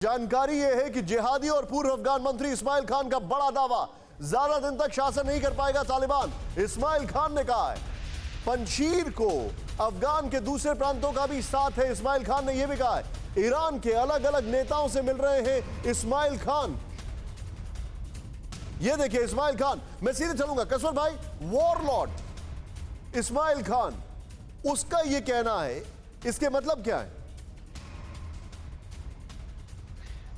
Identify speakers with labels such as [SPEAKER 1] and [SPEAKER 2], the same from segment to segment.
[SPEAKER 1] जानकारी यह है कि जिहादी और पूर्व अफगान मंत्री इस्माइल खान का बड़ा दावा, ज्यादा दिन तक शासन नहीं कर पाएगा तालिबान। इस्माइल खान ने कहा है पंशीर को अफगान के दूसरे प्रांतों का भी साथ है। इस्माइल खान ने यह भी कहा है ईरान के अलग अलग नेताओं से मिल रहे हैं इस्माइल खान। यह देखिए इस्माइल खान, मैं सीधे चलूंगा कसवर भाई, वॉरलॉर्ड इस्माइल खान, उसका यह कहना है, इसके मतलब क्या है?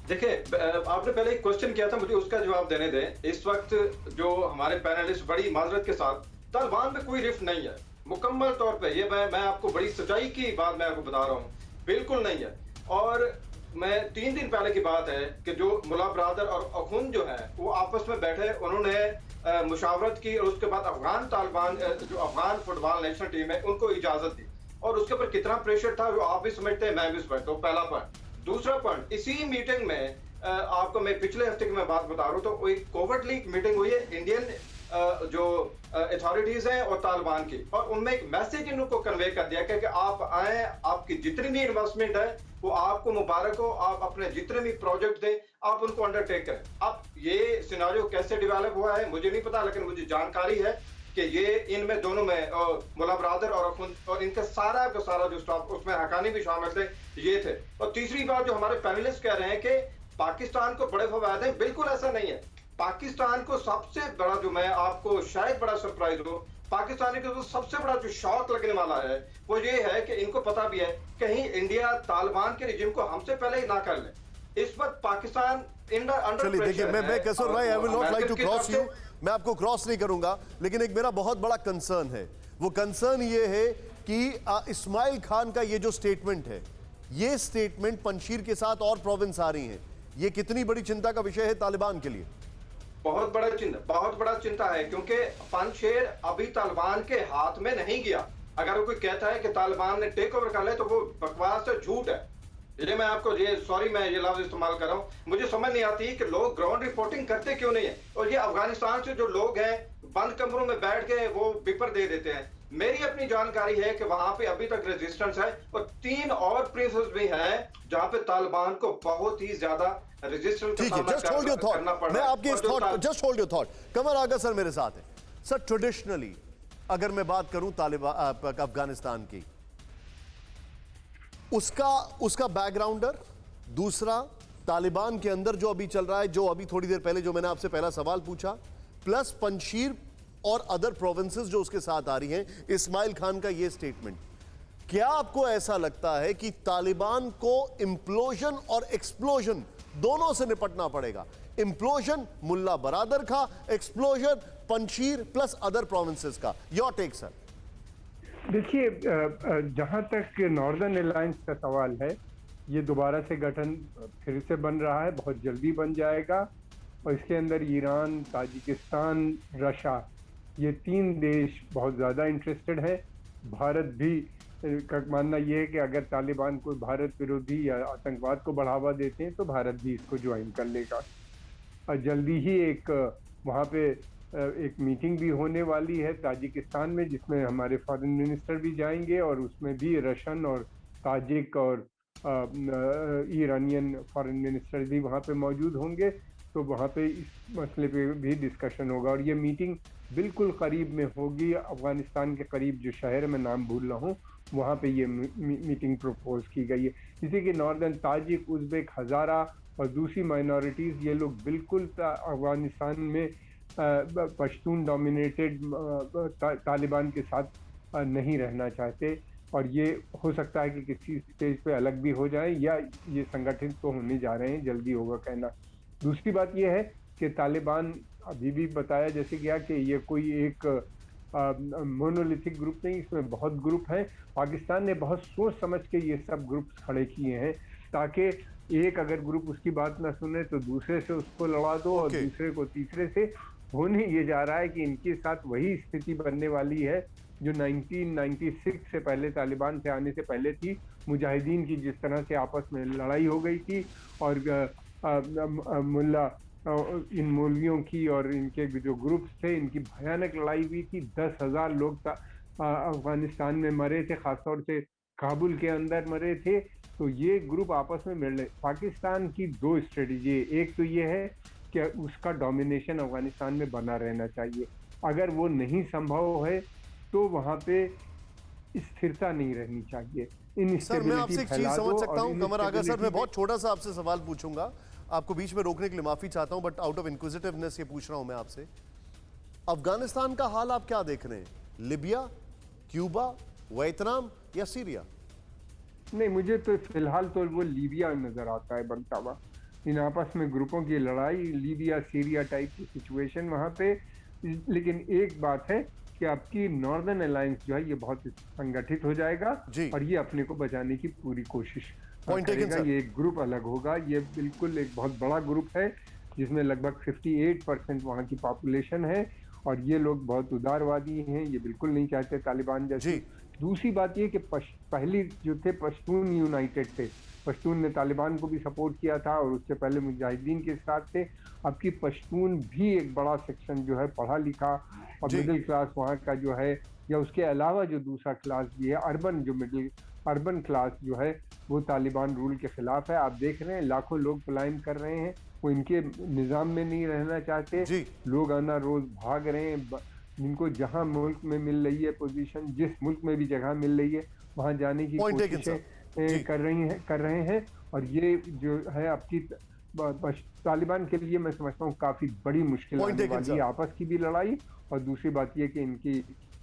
[SPEAKER 2] देखिए, आपने पहले एक क्वेश्चन किया था, मुझे उसका जवाब देने दें। इस वक्त जो हमारे पैनलिस्ट बड़ी माजरत के साथ, तालिबान में कोई रिफ्ट नहीं है मुकम्मल तौर पे। ये मैं आपको बड़ी सच्चाई की बात मैं आपको बता रहा हूँ, बिल्कुल नहीं है। और मैं 3 दिन पहले की बात है कि जो मुल्ला ब्रादर और अखुन जो है वो आपस में बैठे, उन्होंने मुशावरत की और उसके बाद अफगान तालिबान जो अफगान फुटबॉल नेशनल टीम है उनको इजाजत दी। और उसके ऊपर कितना प्रेशर था वो आप भी समझते हैं, मैं भी समझता हूँ। पहला पॉइंट। दूसरा पॉइंट, इसी मीटिंग में आपको मैं पिछले हफ्ते की मैं बात बता रहा हूँ, तो एक कोविड लीग मीटिंग हुई है इंडियन जो अथॉरिटीज हैं और तालिबान की, और उनमें एक मैसेज इनको कन्वे कर दिया कि आप आए, आपकी जितनी भी इन्वेस्टमेंट है वो आपको मुबारक हो, आप अपने जितने भी प्रोजेक्ट दें आप उनको अंडरटेक करें। अब ये सिनेरियो कैसे डेवलप हुआ है मुझे नहीं पता, लेकिन मुझे जानकारी है कि ये इनमें दोनों में मुल्ला ब्रादर और इनका सारा का सारा जो स्टाफ, उसमें हकानी भी शामिल थे, ये थे। और तीसरी बात जो हमारे पैनलिस्ट कह रहे हैं कि पाकिस्तान को बड़े फवायद हैं, बिल्कुल ऐसा नहीं है। पाकिस्तान को सबसे बड़ा, जो मैं आपको शायद बड़ा सरप्राइज हो, पाकिस्तानी को तो सबसे बड़ा जो शौक लगने वाला है वो ये है कि इनको पता भी है कहीं इंडिया तालिबान के रिजिम को हमसे पहले ही ना कर ले। इस वक्त पाकिस्तान
[SPEAKER 1] चलिए देखिए, मैं कसर भाई, I will not like to cross you, मैं आपको क्रॉस नहीं करूंगा, लेकिन एक मेरा बहुत बड़ा कंसर्न है। वो कंसर्न ये है कि इस्माइल खान का ये जो स्टेटमेंट है, ये स्टेटमेंट पंशीर के साथ और प्रोविंस आ रही हैं, ये कितनी बड़ी चिंता का विषय है तालिबान के लिए?
[SPEAKER 2] बहुत बड़ा चिंता है, क्योंकि पंशेर अभी तालिबान के हाथ में नहीं गया। अगर कोई कहता है कि तालिबान ने टेक ओवर कर लिया तो वो बकवास है, झूठ है। ये मैं आपको सॉरी मैं ये लफ्ज इस्तेमाल कर रहा हूँ, मुझे समझ नहीं आती कि लोग ग्राउंड रिपोर्टिंग करते क्यों नहीं है। और ये अफगानिस्तान से जो लोग हैं बंद कमरों में बैठ के वो पेपर दे देते हैं। मेरी अपनी जानकारी है कि वहां पे अभी तक रेजिस्टेंस है, और 3 और प्रिंसेस भी हैं जहां पे तालिबान को बहुत ही ज्यादा रेजिस्टेंस का सामना करना पड़ रहा है।
[SPEAKER 1] मैं आपकी इस thought, just hold your thought. Qamar Agha sir मेरे साथ है। सर, ट्रेडिशनली अगर मैं बात करूं तालिबान अफगानिस्तान की, उसका बैकग्राउंडर, दूसरा तालिबान के अंदर जो अभी चल रहा है, जो अभी थोड़ी देर पहले जो मैंने आपसे पहला सवाल पूछा, प्लस पंशीर और अदर प्रोविंसेस जो उसके साथ आ रही हैं, इस्माइल खान का ये स्टेटमेंट, क्या आपको ऐसा लगता है कि तालिबान को इंप्लोजन और एक्सप्लोजन दोनों से निपटना पड़ेगा? इंप्लोजन मुल्ला बरादर का, explosion Panjshir plus other provinces का। Your take sir.
[SPEAKER 3] देखिए, जहाँ तक नॉर्दर्न अलायंस का सवाल है, ये दोबारा से गठन फिर से बन रहा है, बहुत जल्दी बन जाएगा, और इसके अंदर ईरान, ताजिकिस्तान, रशिया, ये 3 देश बहुत ज़्यादा इंटरेस्टेड है। भारत भी का मानना ये है कि अगर तालिबान कोई भारत विरोधी या आतंकवाद को बढ़ावा देते हैं तो भारत भी इसको ज्वाइन कर लेगा। और जल्दी ही एक वहाँ पे एक मीटिंग भी होने वाली है ताजिकिस्तान में, जिसमें हमारे फॉरेन मिनिस्टर भी जाएंगे, और उसमें भी रशियन और ताजिक और ईरानियन फॉरेन मिनिस्टर भी वहाँ पे मौजूद होंगे। तो वहाँ पे इस मसले पे भी डिस्कशन होगा, और ये मीटिंग बिल्कुल करीब में होगी, अफगानिस्तान के करीब जो शहर में नाम भूल रहा हूँ, वहाँ पे ये मीटिंग प्रपोज की गई है। जैसे कि नॉर्दर्न ताजिक, उज़्बेक, हज़ारा और दूसरी माइनॉरिटीज़, ये लोग बिल्कुल अफगानिस्तान में पश्तून डोमिनेटेड तालिबान के साथ नहीं रहना चाहते, और ये हो सकता है कि किसी स्टेज पे अलग भी हो जाए, या ये संगठित तो होने जा रहे हैं, जल्दी होगा कहना। दूसरी बात ये है कि तालिबान, अभी भी बताया जैसे क्या कि ये कोई एक मोनोलिथिक ग्रुप नहीं, इसमें बहुत ग्रुप हैं। पाकिस्तान ने बहुत सोच समझ के ये सब ग्रुप्स खड़े किए हैं, ताकि एक अगर ग्रुप उसकी बात ना सुने तो दूसरे से उसको लड़ा दो, और दूसरे को तीसरे से। होने ये जा रहा है कि इनके साथ वही स्थिति बनने वाली है जो 1996 से पहले, तालिबान से आने से पहले थी। मुजाहिदीन की जिस तरह से आपस में लड़ाई हो गई थी, और मुल्ला इन मौलवियों की और इनके जो ग्रुप्स थे, इनकी भयानक लड़ाई हुई थी। 10,000 लोग अफगानिस्तान में मरे थे, खासतौर से काबुल के अंदर मरे थे। तो ये ग्रुप आपस में मिल रहे। पाकिस्तान की दो स्ट्रेटजी है, एक तो ये है कि उसका डोमिनेशन अफगानिस्तान में बना रहना चाहिए, अगर वो नहीं संभव है तो वहाँ पे स्थिरता नहीं रहनी चाहिए।
[SPEAKER 1] सर मैं आपसे एक चीज समझ सकता हूं कमर आगा सर, मैं बहुत छोटा सा आपसे सवाल पूछूंगा, आपको बीच में रोकने के लिए माफी चाहता हूं, बट आउट ऑफ इंक्विजिटिवनेस ये पूछ रहा हूं मैं आपसे। अफगानिस्तान का हाल आप क्या देख रहे हैं, लिबिया, क्यूबा, वियतनाम या सीरिया?
[SPEAKER 3] नहीं, मुझे तो फिलहाल तो वो लीबिया नजर आता है बनता हुआ। इन आपस में ग्रुपों की लड़ाई, लीबिया सीरिया टाइप की सिचुएशन वहाँ पे। लेकिन एक बात है कि आपकी नॉर्दर्न अलायंस जो है ये बहुत संगठित हो जाएगा और ये अपने को बचाने की पूरी कोशिश करेगा। ये एक ग्रुप अलग होगा, ये बिल्कुल एक बहुत बड़ा ग्रुप है जिसमें लगभग 58% वहाँ की पॉपुलेशन है और ये लोग बहुत उदारवादी हैं, ये बिल्कुल नहीं चाहते तालिबान जैसे। दूसरी बात ये कि पहली जो थे पश्तून यूनाइटेड थे, पश्तून ने तालिबान को भी सपोर्ट किया था और उससे पहले मुजाहिदीन के साथ थे। अब की पश्तून भी एक बड़ा सेक्शन जो है पढ़ा लिखा और मिडिल क्लास वहाँ का जो है, या उसके अलावा जो दूसरा क्लास भी है अर्बन, जो मिडिल अर्बन क्लास जो है वो तालिबान रूल के खिलाफ है। आप देख रहे हैं लाखों लोग पलायन कर रहे हैं, वो इनके निज़ाम में नहीं रहना चाहते, लोग आना रोज भाग रहे हैं। जिनको जहां मुल्क में मिल रही है पोजीशन, जिस मुल्क में भी जगह मिल रही है वहां जाने की कोशिशें कर रहे हैं। और ये जो है आपकी तालिबान के लिए मैं समझता हूँ काफी बड़ी मुश्किल आने वाली है, आपस की भी लड़ाई और दूसरी बात ये कि इनकी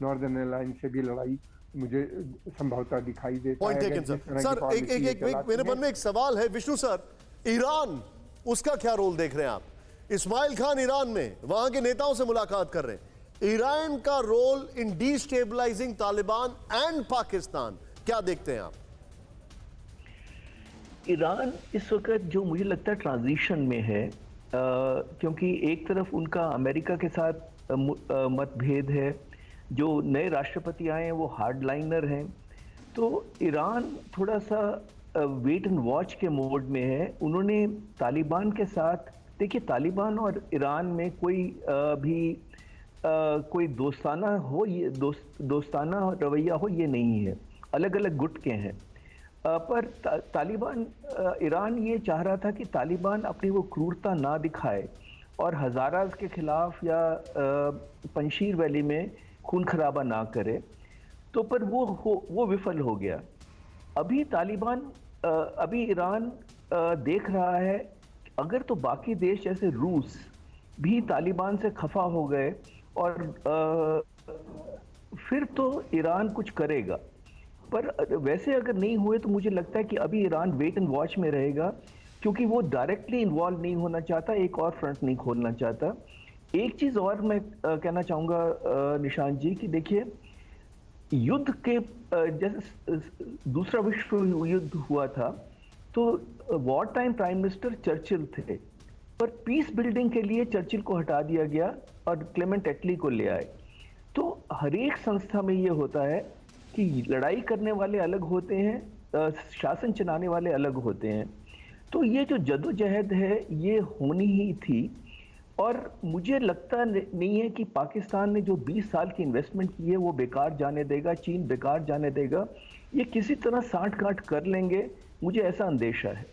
[SPEAKER 3] नॉर्दर्न अलायंस से भी लड़ाई मुझे संभवतः दिखाई देता है।
[SPEAKER 1] सर एक मेरे मन में एक सवाल है विष्णु सर, ईरान उसका क्या रोल देख रहे हैं आप? इस्माइल खान ईरान में वहां के नेताओं से मुलाकात कर रहे हैं, ईरान का role in destabilizing Taliban and Pakistan क्या देखते हैं आप?
[SPEAKER 4] ईरान इस वक्त जो मुझे लगता है ट्रांजिशन में है, क्योंकि एक तरफ उनका अमेरिका के साथ मतभेद है, जो नए राष्ट्रपति आए हैं वो हार्डलाइनर हैं, तो ईरान थोड़ा सा वेट एंड वॉच के मोड में है। उन्होंने तालिबान के साथ, देखिए तालिबान और ईरान में कोई दोस्ताना हो, ये दोस्ताना रवैया हो ये नहीं है, अलग अलग गुट के हैं। पर तालिबान, ईरान ये चाह रहा था कि तालिबान अपनी वो क्रूरता ना दिखाए और हज़ारास के खिलाफ या पंशीर वैली में खून खराबा ना करे, तो पर वो विफल हो गया। अभी ईरान देख रहा है अगर तो बाकी देश जैसे रूस भी तालिबान से खफा हो गए और फिर तो ईरान कुछ करेगा, पर वैसे अगर नहीं हुए तो मुझे लगता है कि अभी ईरान वेट एंड वॉच में रहेगा, क्योंकि वो डायरेक्टली इन्वॉल्व नहीं होना चाहता, एक और फ्रंट नहीं खोलना चाहता। एक चीज़ और मैं कहना चाहूँगा निशांत जी कि देखिए युद्ध के जैसे दूसरा विश्व युद्ध हुआ था तो war time prime minister Churchill थे, पर पीस बिल्डिंग के लिए चर्चिल को हटा दिया गया और क्लेमेंट एटली को ले आए। तो हर एक संस्था में ये होता है कि लड़ाई करने वाले अलग होते हैं, शासन चलाने वाले अलग होते हैं। तो ये जो जदोजहद है ये होनी ही थी, और मुझे लगता नहीं है कि पाकिस्तान ने जो 20 साल की इन्वेस्टमेंट की है वो बेकार जाने देगा, चीन बेकार जाने देगा। ये किसी तरह साठ गांठ कर लेंगे, मुझे ऐसा अंदेशा है।